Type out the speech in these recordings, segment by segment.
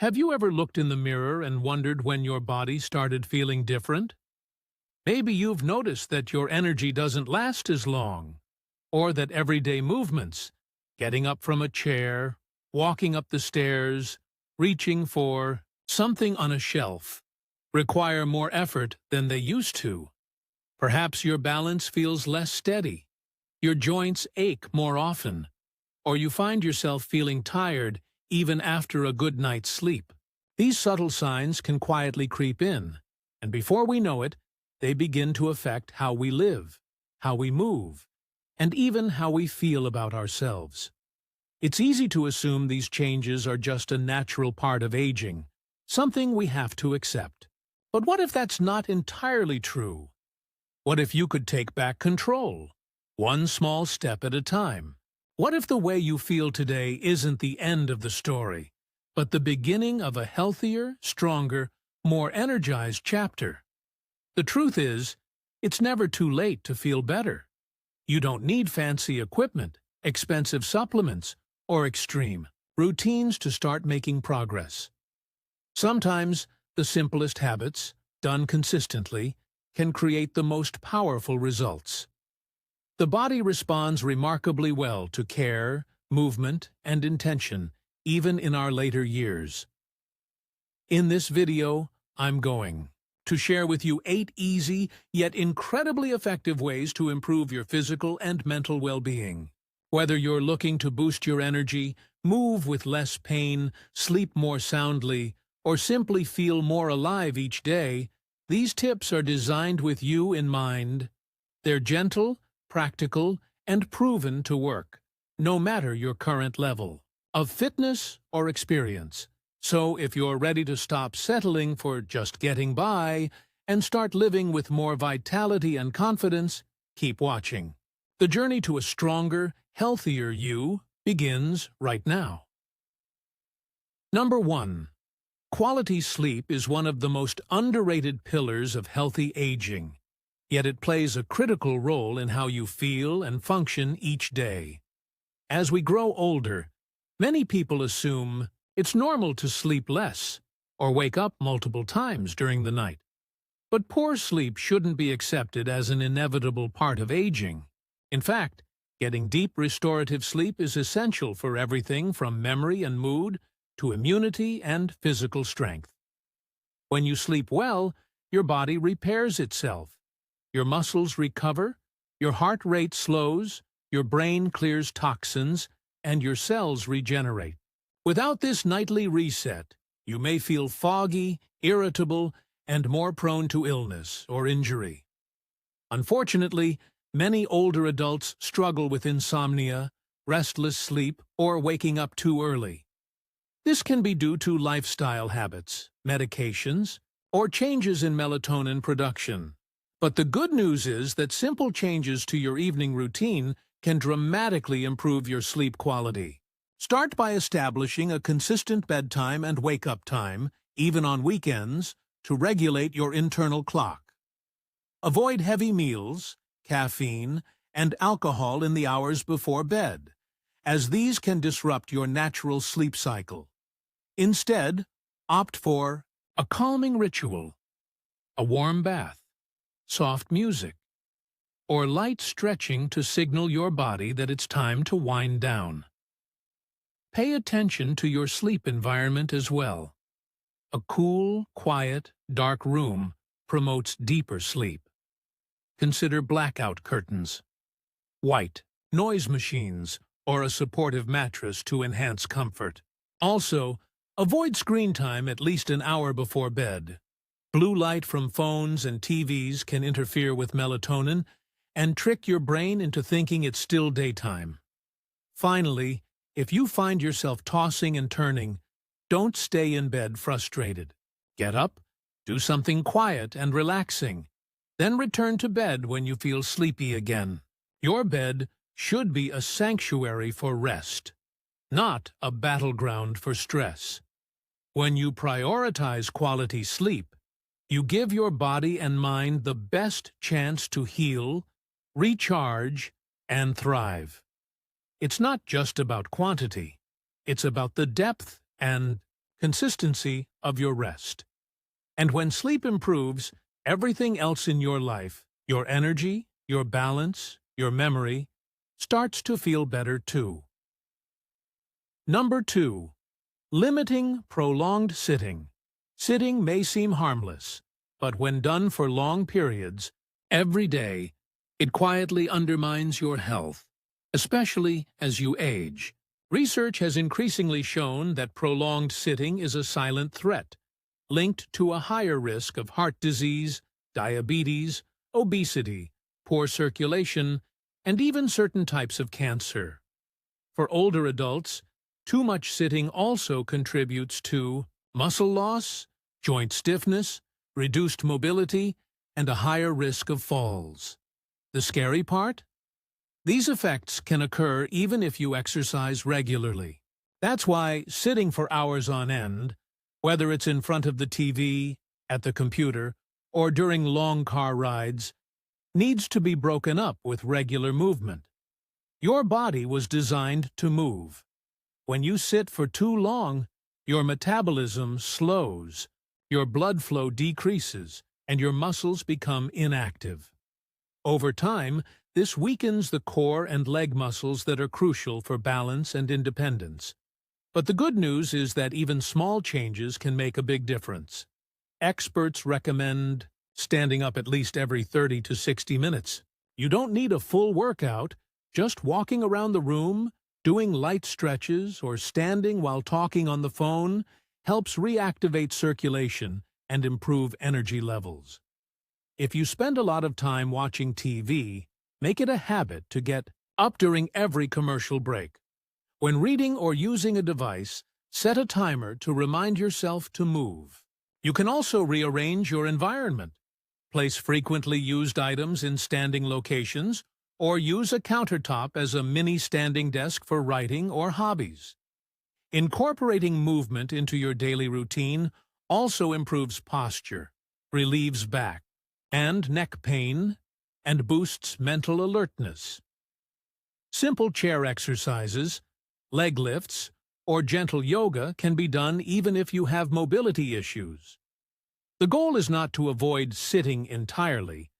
Have you ever looked in the mirror and wondered when your body started feeling different? Maybe you've noticed that your energy doesn't last as long, or that everyday movements, getting up from a chair, walking up the stairs, reaching for something on a shelf, require more effort than they used to. Perhaps your balance feels less steady, your joints ache more often, or you find yourself feeling tired even after a good night's sleep. These subtle signs can quietly creep in, and before we know it, they begin to affect how we live, how we move, and even how we feel about ourselves. It's easy to assume these changes are just a natural part of aging, something we have to accept. But what if that's not entirely true? What if you could take back control, one small step at a time? What if the way you feel today isn't the end of the story, but the beginning of a healthier, stronger, more energized chapter? The truth is, it's never too late to feel better. You don't need fancy equipment, expensive supplements, or extreme routines to start making progress. Sometimes, the simplest habits, done consistently, can create the most powerful results. The body responds remarkably well to care, movement, and intention, even in our later years. In this video, I'm going to share with you 8 easy, yet incredibly effective ways to improve your physical and mental well-being. Whether you're looking to boost your energy, move with less pain, sleep more soundly, or simply feel more alive each day, these tips are designed with you in mind. They're gentle, practical, and proven to work, no matter your current level of fitness or experience. So if you're ready to stop settling for just getting by and start living with more vitality and confidence, keep watching. The journey to a stronger, healthier you begins right now. Number 1. Quality sleep is one of the most underrated pillars of healthy aging, yet it plays a critical role in how you feel and function each day. As we grow older, many people assume it's normal to sleep less or wake up multiple times during the night. But poor sleep shouldn't be accepted as an inevitable part of aging. In fact, getting deep restorative sleep is essential for everything from memory and mood to immunity and physical strength. When you sleep well, your body repairs itself. Your muscles recover, your heart rate slows, your brain clears toxins, and your cells regenerate. Without this nightly reset, you may feel foggy, irritable, and more prone to illness or injury. Unfortunately, many older adults struggle with insomnia, restless sleep, or waking up too early. This can be due to lifestyle habits, medications, or changes in melatonin production. But the good news is that simple changes to your evening routine can dramatically improve your sleep quality. Start by establishing a consistent bedtime and wake-up time, even on weekends, to regulate your internal clock. Avoid heavy meals, caffeine, and alcohol in the hours before bed, as these can disrupt your natural sleep cycle. Instead, opt for a calming ritual, a warm bath, soft music, or light stretching to signal your body that it's time to wind down. Pay attention to your sleep environment as well. A cool, quiet, dark room promotes deeper sleep. Consider blackout curtains, white noise machines, or a supportive mattress to enhance comfort. Also, avoid screen time at least an hour before bed. Blue light from phones and TVs can interfere with melatonin and trick your brain into thinking it's still daytime. Finally, if you find yourself tossing and turning, don't stay in bed frustrated. Get up, do something quiet and relaxing, then return to bed when you feel sleepy again. Your bed should be a sanctuary for rest, not a battleground for stress. When you prioritize quality sleep, you give your body and mind the best chance to heal, recharge, and thrive. It's not just about quantity. It's about the depth and consistency of your rest. And when sleep improves, everything else in your life, your energy, your balance, your memory, starts to feel better too. Number 2. Limiting prolonged sitting. Sitting may seem harmless, but when done for long periods, every day, it quietly undermines your health, especially as you age. Research has increasingly shown that prolonged sitting is a silent threat, linked to a higher risk of heart disease, diabetes, obesity, poor circulation, and even certain types of cancer. For older adults, too much sitting also contributes to muscle loss, joint stiffness, reduced mobility, and a higher risk of falls. The scary part? These effects can occur even if you exercise regularly. That's why sitting for hours on end, whether it's in front of the TV, at the computer, or during long car rides, needs to be broken up with regular movement. Your body was designed to move. When you sit for too long, your metabolism slows, your blood flow decreases, and your muscles become inactive. Over time, this weakens the core and leg muscles that are crucial for balance and independence. But the good news is that even small changes can make a big difference. Experts recommend standing up at least every 30 to 60 minutes. You don't need a full workout, just walking around the room, doing light stretches, or standing while talking on the phone helps reactivate circulation and improve energy levels. If you spend a lot of time watching TV, make it a habit to get up during every commercial break. When reading or using a device, set a timer to remind yourself to move. You can also rearrange your environment. Place frequently used items in standing locations, or use a countertop as a mini standing desk for writing or hobbies. Incorporating movement into your daily routine also improves posture, relieves back and neck pain, and boosts mental alertness. Simple chair exercises, leg lifts, or gentle yoga can be done even if you have mobility issues. The goal is not to avoid sitting entirely,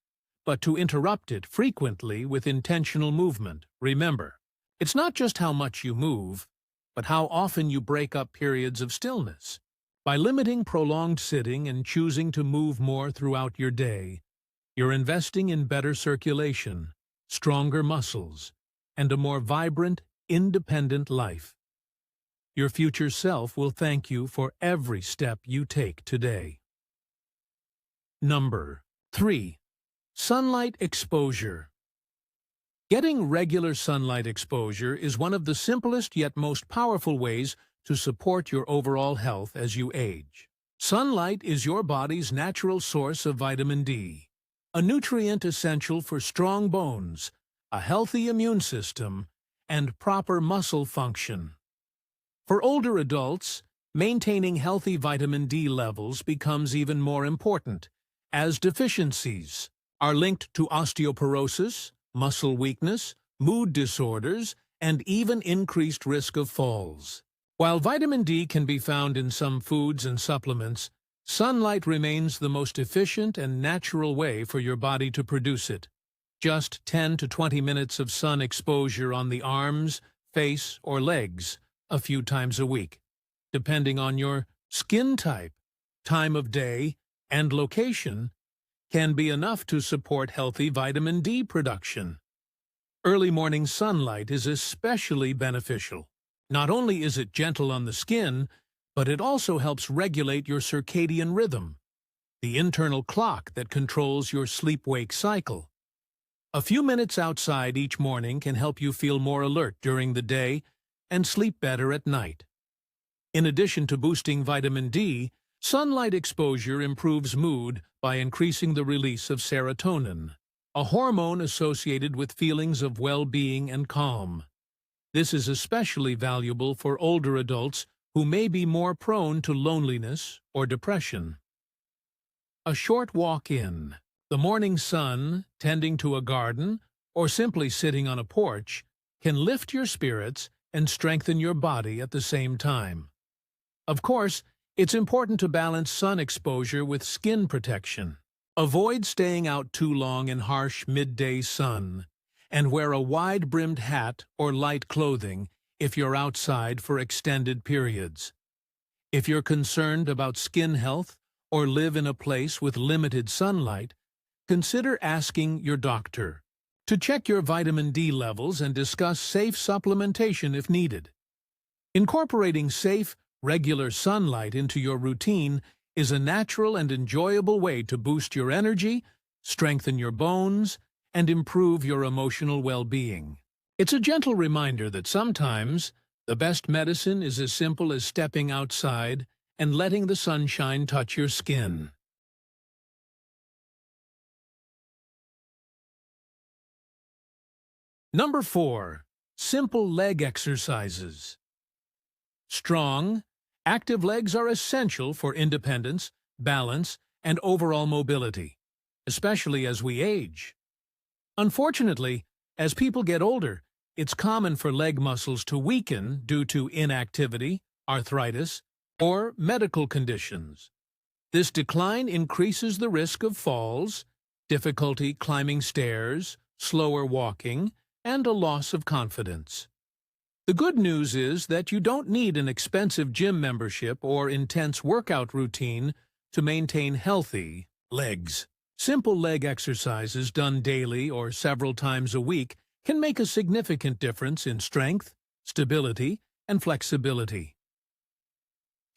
but to interrupt it frequently with intentional movement. Remember, it's not just how much you move, but how often you break up periods of stillness. By limiting prolonged sitting and choosing to move more throughout your day, you're investing in better circulation, stronger muscles, and a more vibrant, independent life. Your future self will thank you for every step you take today. Number 3. Sunlight exposure. Getting regular sunlight exposure is one of the simplest yet most powerful ways to support your overall health as you age. Sunlight is your body's natural source of vitamin D, a nutrient essential for strong bones, a healthy immune system, and proper muscle function. For older adults, maintaining healthy vitamin D levels becomes even more important, as deficiencies are linked to osteoporosis, muscle weakness, mood disorders, and even increased risk of falls. While vitamin D can be found in some foods and supplements, sunlight remains the most efficient and natural way for your body to produce it. Just 10 to 20 minutes of sun exposure on the arms, face, or legs a few times a week, depending on your skin type, time of day, and location, can be enough to support healthy vitamin D production. Early morning sunlight is especially beneficial. Not only is it gentle on the skin, but it also helps regulate your circadian rhythm, the internal clock that controls your sleep-wake cycle. A few minutes outside each morning can help you feel more alert during the day and sleep better at night. In addition to boosting vitamin D, sunlight exposure improves mood by increasing the release of serotonin, a hormone associated with feelings of well-being and calm. This is especially valuable for older adults who may be more prone to loneliness or depression. A short walk in the morning sun, tending to a garden, or simply sitting on a porch can lift your spirits and strengthen your body at the same time. Of course, It's important to balance sun exposure with skin protection. Avoid staying out too long in harsh midday sun, and wear a wide-brimmed hat or light clothing if you're outside for extended periods. If you're concerned about skin health or live in a place with limited sunlight, consider asking your doctor to check your vitamin D levels and discuss safe supplementation if needed. Incorporating safe, regular sunlight into your routine is a natural and enjoyable way to boost your energy, strengthen your bones, and improve your emotional well-being. It's a gentle reminder that sometimes the best medicine is as simple as stepping outside and letting the sunshine touch your skin. Number 4. Simple leg exercises. Strong, active legs are essential for independence, balance, and overall mobility, especially as we age. Unfortunately, as people get older, it's common for leg muscles to weaken due to inactivity, arthritis, or medical conditions. This decline increases the risk of falls, difficulty climbing stairs, slower walking, and a loss of confidence. The good news is that you don't need an expensive gym membership or intense workout routine to maintain healthy legs. Simple leg exercises done daily or several times a week can make a significant difference in strength, stability, and flexibility.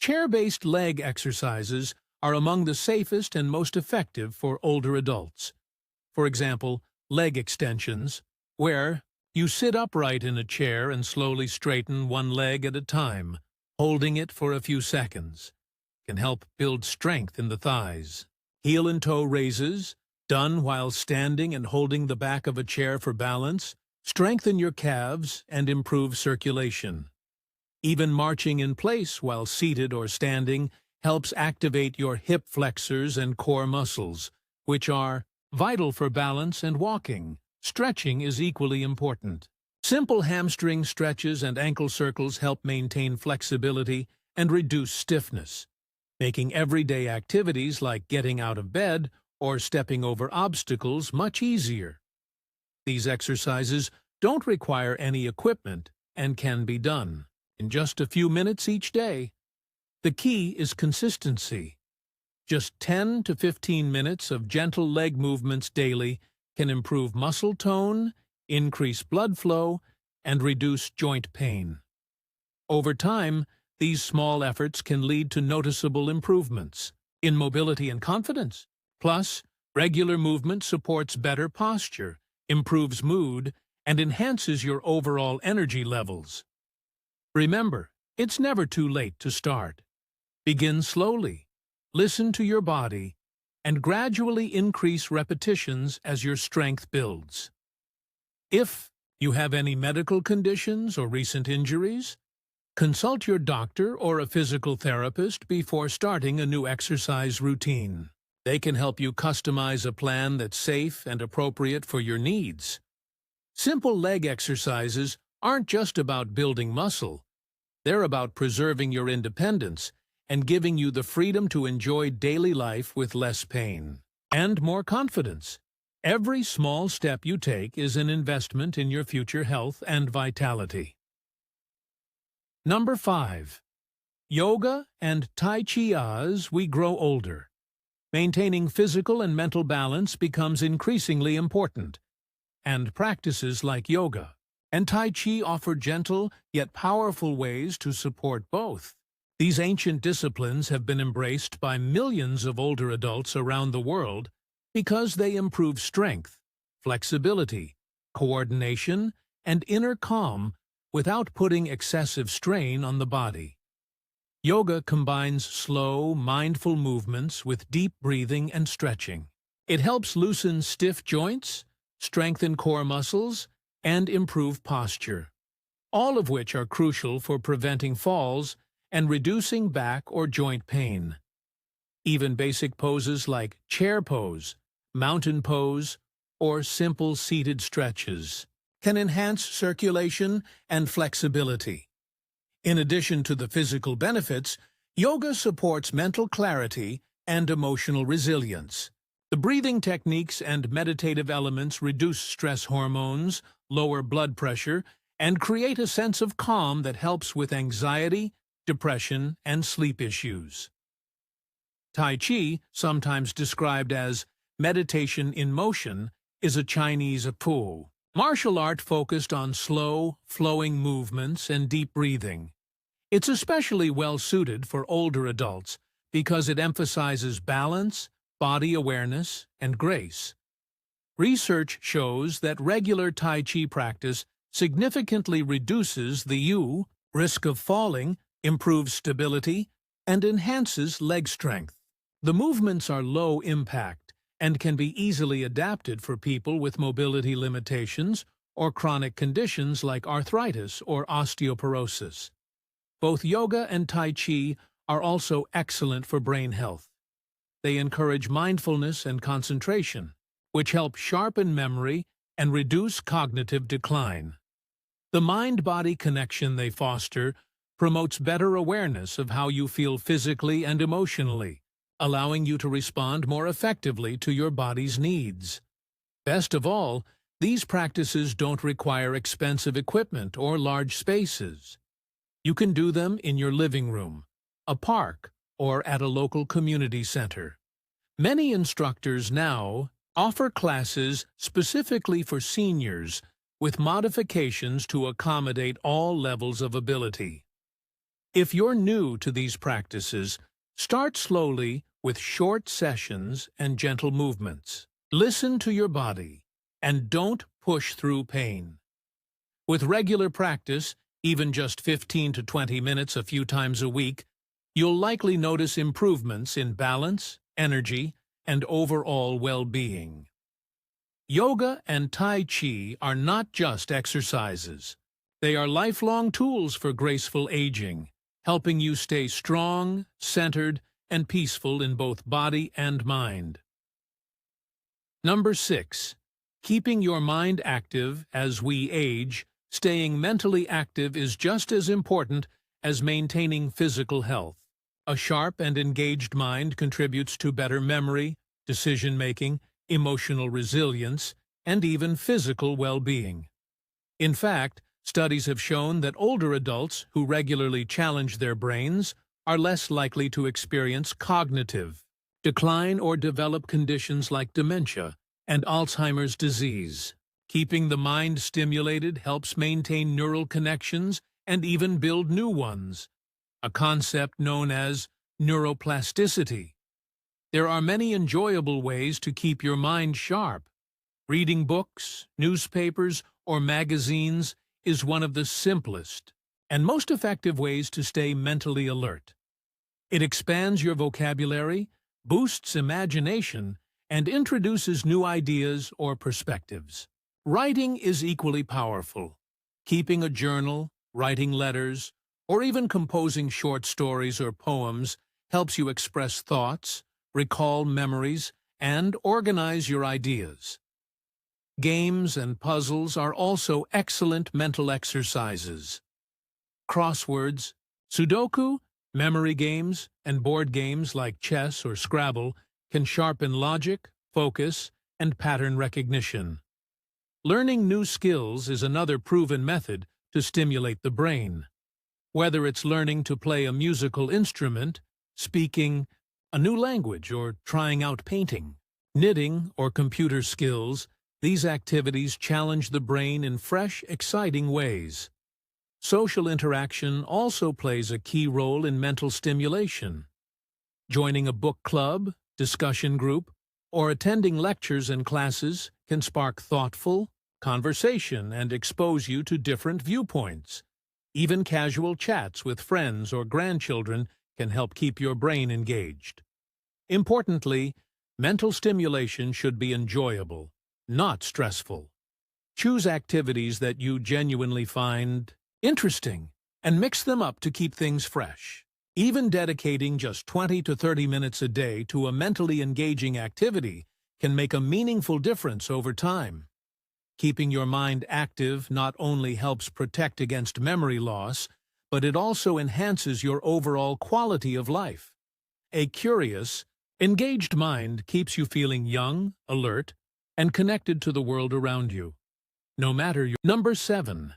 Chair-based leg exercises are among the safest and most effective for older adults. For example, leg extensions, where you sit upright in a chair and slowly straighten one leg at a time, holding it for a few seconds, can help build strength in the thighs. Heel and toe raises, done while standing and holding the back of a chair for balance, strengthen your calves and improve circulation. Even marching in place while seated or standing helps activate your hip flexors and core muscles, which are vital for balance and walking. Stretching is equally important. Simple hamstring stretches and ankle circles help maintain flexibility and reduce stiffness, making everyday activities like getting out of bed or stepping over obstacles much easier. These exercises don't require any equipment and can be done in just a few minutes each day. The key is consistency. Just 10 to 15 minutes of gentle leg movements daily can improve muscle tone, increase blood flow, and reduce joint pain. Over time, these small efforts can lead to noticeable improvements in mobility and confidence. Plus, regular movement supports better posture, improves mood, and enhances your overall energy levels. Remember, it's never too late to start. Begin slowly, listen to your body, and gradually increase repetitions as your strength builds. If you have any medical conditions or recent injuries, consult your doctor or a physical therapist before starting a new exercise routine. They can help you customize a plan that's safe and appropriate for your needs. Simple leg exercises aren't just about building muscle. They're about preserving your independence and giving you the freedom to enjoy daily life with less pain and more confidence. Every small step you take is an investment in your future health and vitality. Number 5. Yoga and Tai Chi as we grow older. Maintaining physical and mental balance becomes increasingly important, and practices like yoga and Tai Chi offer gentle yet powerful ways to support both. These ancient disciplines have been embraced by millions of older adults around the world because they improve strength, flexibility, coordination, and inner calm without putting excessive strain on the body. Yoga combines slow, mindful movements with deep breathing and stretching. It helps loosen stiff joints, strengthen core muscles, and improve posture, all of which are crucial for preventing falls and reducing back or joint pain. Even basic poses like chair pose, mountain pose, or simple seated stretches can enhance circulation and flexibility. In addition to the physical benefits, Yoga supports mental clarity and emotional resilience. The breathing techniques and meditative elements reduce stress hormones, lower blood pressure, and create a sense of calm that helps with anxiety, depression, and sleep issues. Tai Chi, sometimes described as meditation in motion, is a Chinese po martial art focused on slow, flowing movements and deep breathing. It's especially well-suited for older adults because it emphasizes balance, body awareness, and grace. Research shows that regular Tai Chi practice significantly reduces the risk of falling, improves stability, and enhances leg strength. The movements are low impact and can be easily adapted for people with mobility limitations or chronic conditions like arthritis or osteoporosis. Both yoga and Tai Chi are also excellent for brain health. They encourage mindfulness and concentration, which help sharpen memory and reduce cognitive decline. The mind-body connection they foster promotes better awareness of how you feel physically and emotionally, allowing you to respond more effectively to your body's needs. Best of all, these practices don't require expensive equipment or large spaces. You can do them in your living room, a park, or at a local community center. Many instructors now offer classes specifically for seniors with modifications to accommodate all levels of ability. If you're new to these practices, start slowly with short sessions and gentle movements. Listen to your body and don't push through pain. With regular practice, even just 15 to 20 minutes a few times a week, you'll likely notice improvements in balance, energy, and overall well-being. Yoga and Tai Chi are not just exercises. They are lifelong tools for graceful aging, helping you stay strong, centered, and peaceful in both body and mind. Number 6. Keeping your mind active as we age. Staying mentally active is just as important as maintaining physical health. A sharp and engaged mind contributes to better memory, decision-making, emotional resilience, and even physical well-being. In fact, studies have shown that older adults who regularly challenge their brains are less likely to experience cognitive decline or develop conditions like dementia and Alzheimer's disease. Keeping the mind stimulated helps maintain neural connections and even build new ones, a concept known as neuroplasticity. There are many enjoyable ways to keep your mind sharp. Reading books, newspapers, or magazines is one of the simplest and most effective ways to stay mentally alert. It expands your vocabulary, boosts imagination, and introduces new ideas or perspectives. Writing is equally powerful. Keeping a journal, writing letters, or even composing short stories or poems helps you express thoughts, recall memories, and organize your ideas. Games and puzzles are also excellent mental exercises. Crosswords, Sudoku, memory games, and board games like chess or Scrabble can sharpen logic, focus, and pattern recognition. Learning new skills is another proven method to stimulate the brain. Whether it's learning to play a musical instrument, speaking a new language, or trying out painting, knitting, or computer skills, these activities challenge the brain in fresh, exciting ways. Social interaction also plays a key role in mental stimulation. Joining a book club, discussion group, or attending lectures and classes can spark thoughtful conversation and expose you to different viewpoints. Even casual chats with friends or grandchildren can help keep your brain engaged. Importantly, mental stimulation should be enjoyable, not stressful. Choose activities that you genuinely find interesting and mix them up to keep things fresh. Even dedicating just 20 to 30 minutes a day to a mentally engaging activity can make a meaningful difference over time. Keeping your mind active not only helps protect against memory loss, but it also enhances your overall quality of life. A curious, engaged mind keeps you feeling young, alert, and connected to the world around you. No matter your... Number 7.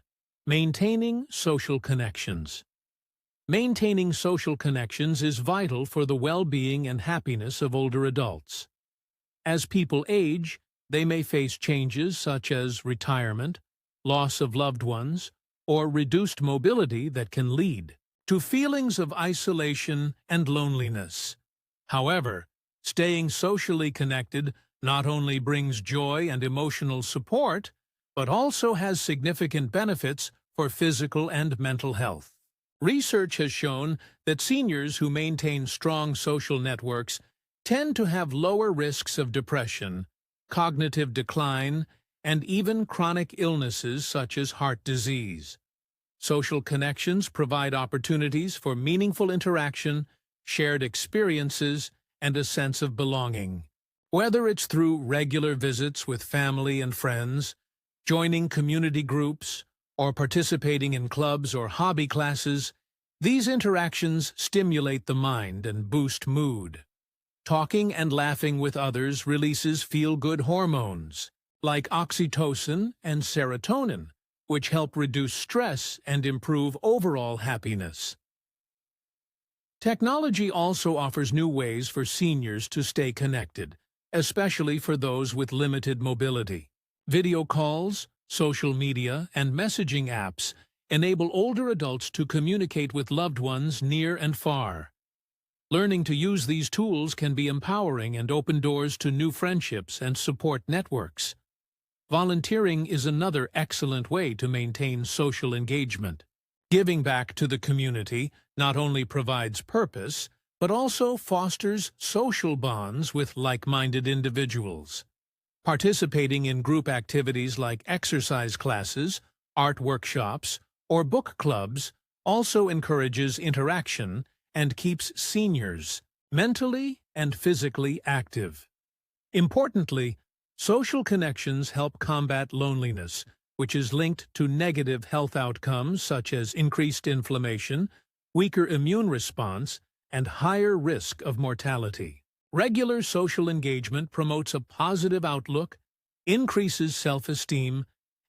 Maintaining social connections. Maintaining social connections is vital for the well-being and happiness of older adults. As people age, they may face changes such as retirement, loss of loved ones, or reduced mobility that can lead to feelings of isolation and loneliness. However, staying socially connected not only brings joy and emotional support, but also has significant benefits for physical and mental health. Research has shown that seniors who maintain strong social networks tend to have lower risks of depression, cognitive decline, and even chronic illnesses such as heart disease. Social connections provide opportunities for meaningful interaction, shared experiences, and a sense of belonging. Whether it's through regular visits with family and friends, joining community groups, or participating in clubs or hobby classes, these interactions stimulate the mind and boost mood. Talking and laughing with others releases feel-good hormones, like oxytocin and serotonin, which help reduce stress and improve overall happiness. Technology also offers new ways for seniors to stay connected, especially for those with limited mobility. Video calls, social media, and messaging apps enable older adults to communicate with loved ones near and far. Learning to use these tools can be empowering and open doors to new friendships and support networks. Volunteering is another excellent way to maintain social engagement. Giving back to the community not only provides purpose, but also fosters social bonds with like-minded individuals. Participating in group activities like exercise classes, art workshops, or book clubs also encourages interaction and keeps seniors mentally and physically active. Importantly, social connections help combat loneliness, which is linked to negative health outcomes such as increased inflammation, weaker immune response, and higher risk of mortality. Regular social engagement promotes a positive outlook, increases self-esteem,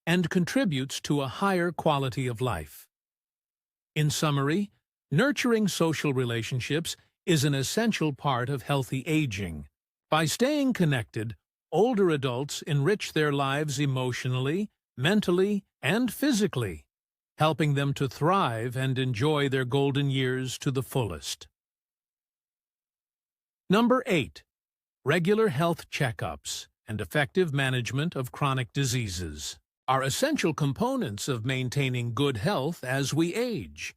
and contributes to a higher quality of life. In summary, nurturing social relationships is an essential part of healthy aging. By staying connected, older adults enrich their lives emotionally, mentally, and physically, helping them to thrive and enjoy their golden years to the fullest. Number 8. Regular health checkups and effective management of chronic diseases are essential components of maintaining good health as we age.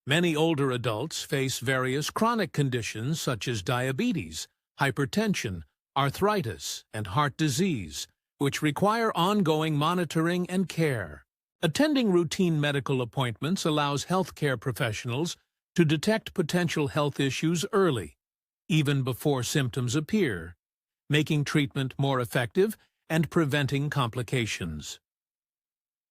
Many older adults face various chronic conditions such as diabetes, hypertension, arthritis, and heart disease, which require ongoing monitoring and care. Attending routine medical appointments allows healthcare professionals to detect potential health issues early, even before symptoms appear, making treatment more effective and preventing complications.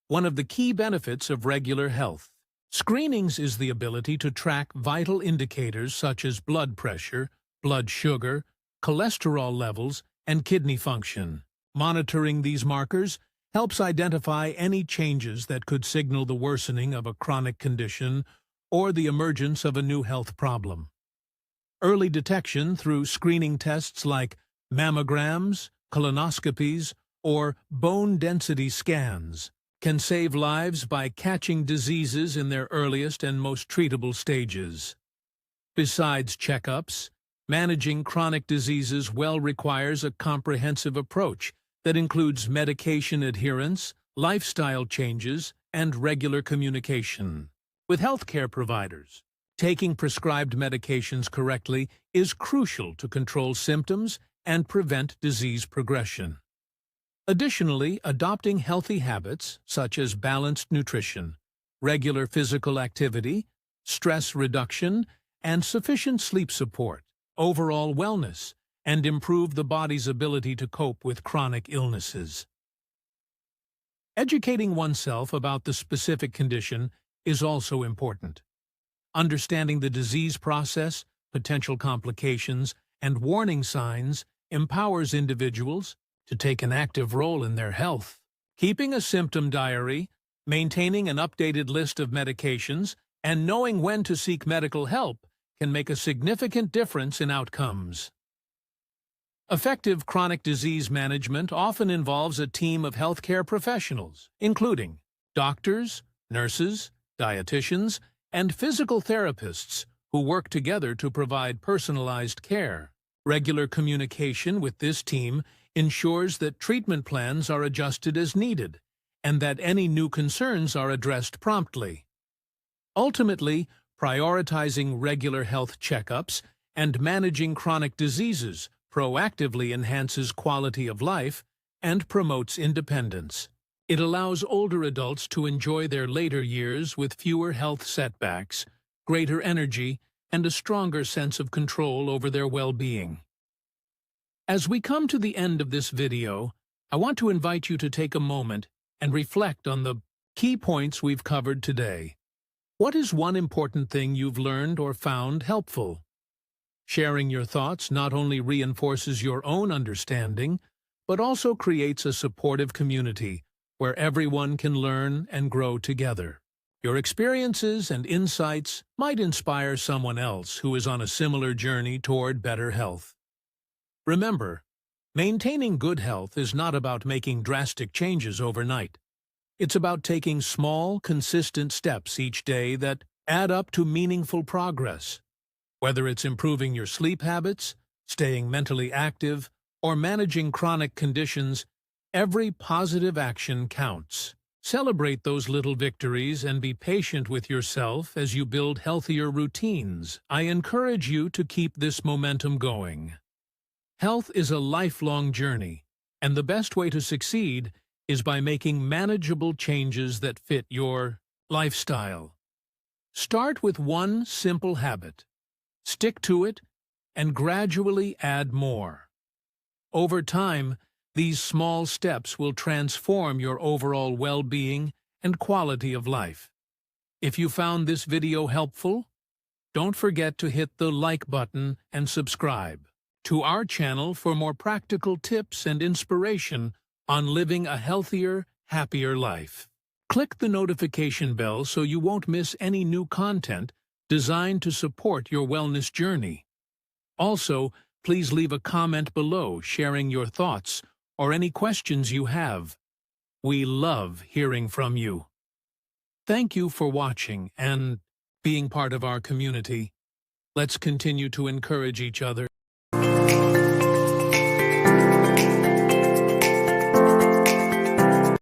One of the key benefits of regular health screenings is the ability to track vital indicators such as blood pressure, blood sugar, cholesterol levels, and kidney function. Monitoring these markers helps identify any changes that could signal the worsening of a chronic condition or the emergence of a new health problem. Early detection through screening tests like mammograms, colonoscopies, or bone density scans can save lives by catching diseases in their earliest and most treatable stages. Besides checkups, managing chronic diseases requires a comprehensive approach that includes medication adherence, lifestyle changes, and regular communication with healthcare providers. Taking prescribed medications correctly is crucial to control symptoms and prevent disease progression. Additionally, adopting healthy habits such as balanced nutrition, regular physical activity, stress reduction, and sufficient sleep support overall wellness and improve the body's ability to cope with chronic illnesses. Educating oneself about the specific condition is also important. Understanding the disease process, potential complications, and warning signs empowers individuals to take an active role in their health. Keeping a symptom diary, maintaining an updated list of medications, and knowing when to seek medical help can make a significant difference in outcomes. Effective chronic disease management often involves a team of healthcare professionals, including doctors, nurses, dietitians, and physical therapists who work together to provide personalized care. Regular communication with this team ensures that treatment plans are adjusted as needed and that any new concerns are addressed promptly. Ultimately, prioritizing regular health checkups and managing chronic diseases proactively enhances quality of life and promotes independence. It allows older adults to enjoy their later years with fewer health setbacks, greater energy, and a stronger sense of control over their well-being. As we come to the end of this video, I want to invite you to take a moment and reflect on the key points we've covered today. What is one important thing you've learned or found helpful? Sharing your thoughts not only reinforces your own understanding, but also creates a supportive community where everyone can learn and grow together. Your experiences and insights might inspire someone else who is on a similar journey toward better health. Remember, maintaining good health is not about making drastic changes overnight. It's about taking small, consistent steps each day that add up to meaningful progress. Whether it's improving your sleep habits, staying mentally active, or managing chronic conditions, every positive action counts. Celebrate those little victories and be patient with yourself as you build healthier routines. I encourage you to keep this momentum going. Health is a lifelong journey, and the best way to succeed is by making manageable changes that fit your lifestyle. Start with one simple habit. Stick to it, and gradually add more. Over time, these small steps will transform your overall well-being and quality of life. If you found this video helpful, don't forget to hit the like button and subscribe to our channel for more practical tips and inspiration on living a healthier, happier life. Click the notification bell so you won't miss any new content designed to support your wellness journey. Also, please leave a comment below sharing your thoughts or any questions you have. We love hearing from you. Thank you for watching and being part of our community. Let's continue to encourage each other